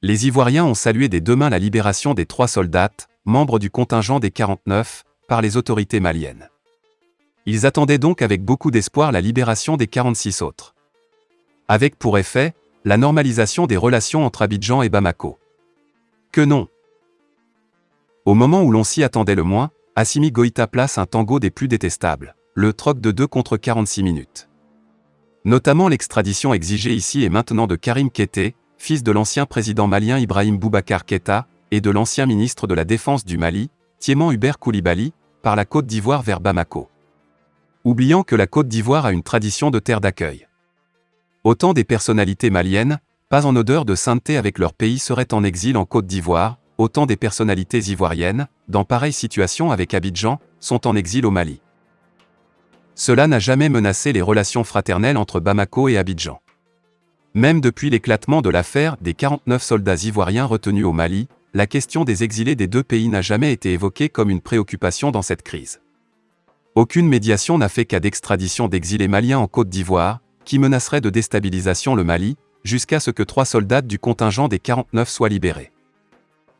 Les Ivoiriens ont salué des deux mains la libération des 3 soldats, membres du contingent des 49, par les autorités maliennes. Ils attendaient donc avec beaucoup d'espoir la libération des 46 autres. Avec pour effet, la normalisation des relations entre Abidjan et Bamako. Que non! Au moment où l'on s'y attendait le moins, Assimi Goïta place un tango des plus détestables, le troc de 2 contre 46 minutes. Notamment l'extradition exigée ici et maintenant de Karim Kété, fils de l'ancien président malien Ibrahim Boubacar Keïta, et de l'ancien ministre de la Défense du Mali, Thiéman Hubert Koulibaly, par la Côte d'Ivoire vers Bamako. Oubliant que la Côte d'Ivoire a une tradition de terre d'accueil. Autant des personnalités maliennes, pas en odeur de sainteté avec leur pays, seraient en exil en Côte d'Ivoire, autant des personnalités ivoiriennes, dans pareille situation avec Abidjan, sont en exil au Mali. Cela n'a jamais menacé les relations fraternelles entre Bamako et Abidjan. Même depuis l'éclatement de l'affaire des 49 soldats ivoiriens retenus au Mali, la question des exilés des deux pays n'a jamais été évoquée comme une préoccupation dans cette crise. Aucune médiation n'a fait cas d'extradition d'exilés maliens en Côte d'Ivoire, qui menacerait de déstabilisation le Mali, jusqu'à ce que 3 soldats du contingent des 49 soient libérés.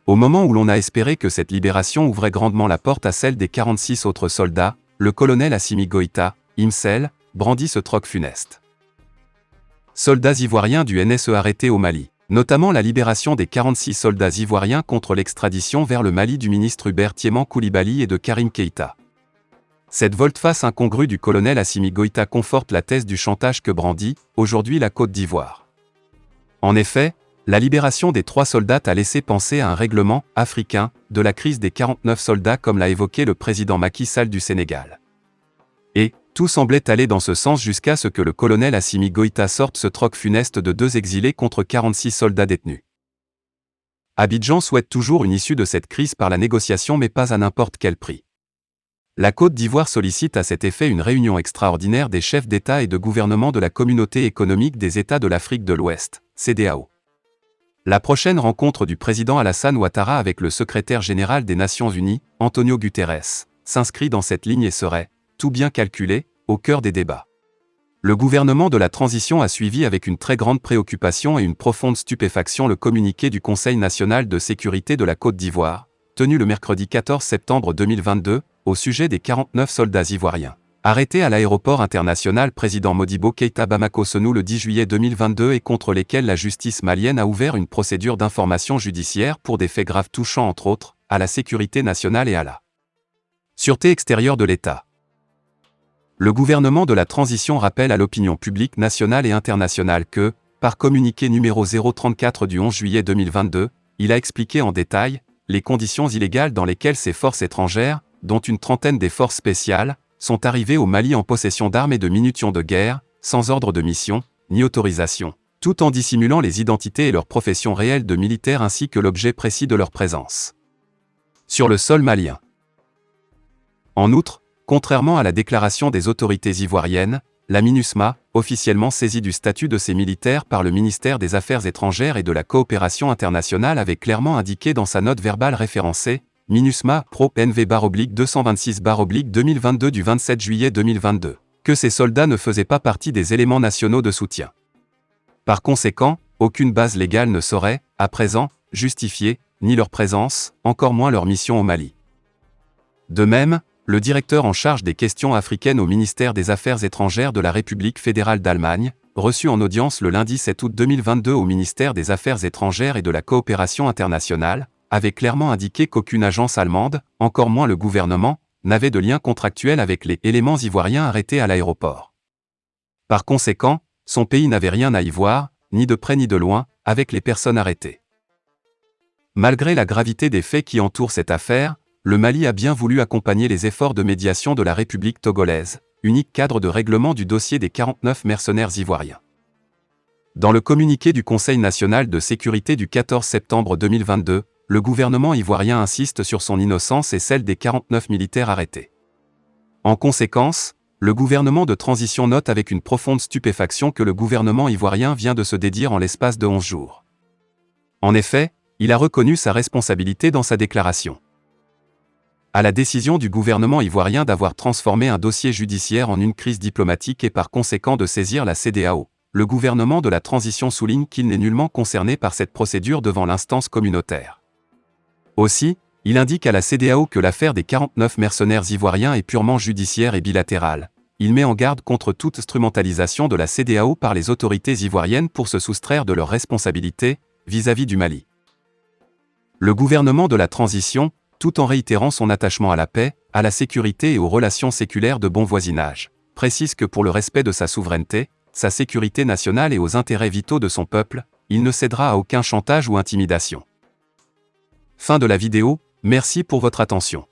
Au moment où l'on a espéré que cette libération ouvrait grandement la porte à celle des 46 autres soldats, le colonel Assimi Goïta, Imsel, brandit ce troc funeste. Soldats ivoiriens du NSE arrêtés au Mali, notamment la libération des 46 soldats ivoiriens contre l'extradition vers le Mali du ministre Hubert Thiéman Koulibaly et de Karim Kéïta. Cette volte-face incongrue du colonel Assimi Goïta conforte la thèse du chantage que brandit, aujourd'hui, la Côte d'Ivoire. En effet, la libération des 3 soldats a laissé penser à un règlement africain de la crise des 49 soldats comme l'a évoqué le président Macky Sall du Sénégal. Et tout semblait aller dans ce sens jusqu'à ce que le colonel Assimi Goïta sorte ce troc funeste de 2 exilés contre 46 soldats détenus. Abidjan souhaite toujours une issue de cette crise par la négociation mais pas à n'importe quel prix. La Côte d'Ivoire sollicite à cet effet une réunion extraordinaire des chefs d'État et de gouvernement de la Communauté économique des États de l'Afrique de l'Ouest, CEDEAO. La prochaine rencontre du président Alassane Ouattara avec le secrétaire général des Nations Unies, Antonio Guterres, s'inscrit dans cette ligne et serait, tout bien calculé, au cœur des débats. Le gouvernement de la transition a suivi avec une très grande préoccupation et une profonde stupéfaction le communiqué du Conseil national de sécurité de la Côte d'Ivoire, tenu le mercredi 14 septembre 2022, au sujet des 49 soldats ivoiriens, arrêtés à l'aéroport international président Modibo Keïta Bamako-Senou le 10 juillet 2022 et contre lesquels la justice malienne a ouvert une procédure d'information judiciaire pour des faits graves touchant entre autres, à la sécurité nationale et à la sûreté extérieure de l'État. Le gouvernement de la transition rappelle à l'opinion publique nationale et internationale que, par communiqué numéro 034 du 11 juillet 2022, il a expliqué en détail les conditions illégales dans lesquelles ces forces étrangères, dont une trentaine des forces spéciales, sont arrivées au Mali en possession d'armes et de munitions de guerre, sans ordre de mission, ni autorisation, tout en dissimulant les identités et leurs professions réelles de militaires ainsi que l'objet précis de leur présence sur le sol malien. En outre, contrairement à la déclaration des autorités ivoiriennes, la MINUSMA, officiellement saisie du statut de ces militaires par le ministère des Affaires étrangères et de la coopération internationale, avait clairement indiqué dans sa note verbale référencée, MINUSMA Pro NV-226-2022 du 27 juillet 2022, que ces soldats ne faisaient pas partie des éléments nationaux de soutien. Par conséquent, aucune base légale ne saurait, à présent, justifier, ni leur présence, encore moins leur mission au Mali. De même, le directeur en charge des questions africaines au ministère des Affaires étrangères de la République fédérale d'Allemagne, reçu en audience le lundi 7 août 2022 au ministère des Affaires étrangères et de la coopération internationale, avait clairement indiqué qu'aucune agence allemande, encore moins le gouvernement, n'avait de lien contractuel avec les éléments ivoiriens arrêtés à l'aéroport. Par conséquent, son pays n'avait rien à y voir, ni de près ni de loin, avec les personnes arrêtées. Malgré la gravité des faits qui entourent cette affaire, le Mali a bien voulu accompagner les efforts de médiation de la République togolaise, unique cadre de règlement du dossier des 49 mercenaires ivoiriens. Dans le communiqué du Conseil national de sécurité du 14 septembre 2022, le gouvernement ivoirien insiste sur son innocence et celle des 49 militaires arrêtés. En conséquence, le gouvernement de transition note avec une profonde stupéfaction que le gouvernement ivoirien vient de se dédire en l'espace de 11 jours. En effet, il a reconnu sa responsabilité dans sa déclaration. À la décision du gouvernement ivoirien d'avoir transformé un dossier judiciaire en une crise diplomatique et par conséquent de saisir la CEDEAO, le gouvernement de la transition souligne qu'il n'est nullement concerné par cette procédure devant l'instance communautaire. Aussi, il indique à la CEDEAO que l'affaire des 49 mercenaires ivoiriens est purement judiciaire et bilatérale. Il met en garde contre toute instrumentalisation de la CEDEAO par les autorités ivoiriennes pour se soustraire de leurs responsabilités vis-à-vis du Mali. Le gouvernement de la transition, tout en réitérant son attachement à la paix, à la sécurité et aux relations séculaires de bon voisinage, précise que pour le respect de sa souveraineté, sa sécurité nationale et aux intérêts vitaux de son peuple, il ne cédera à aucun chantage ou intimidation. Fin de la vidéo, merci pour votre attention.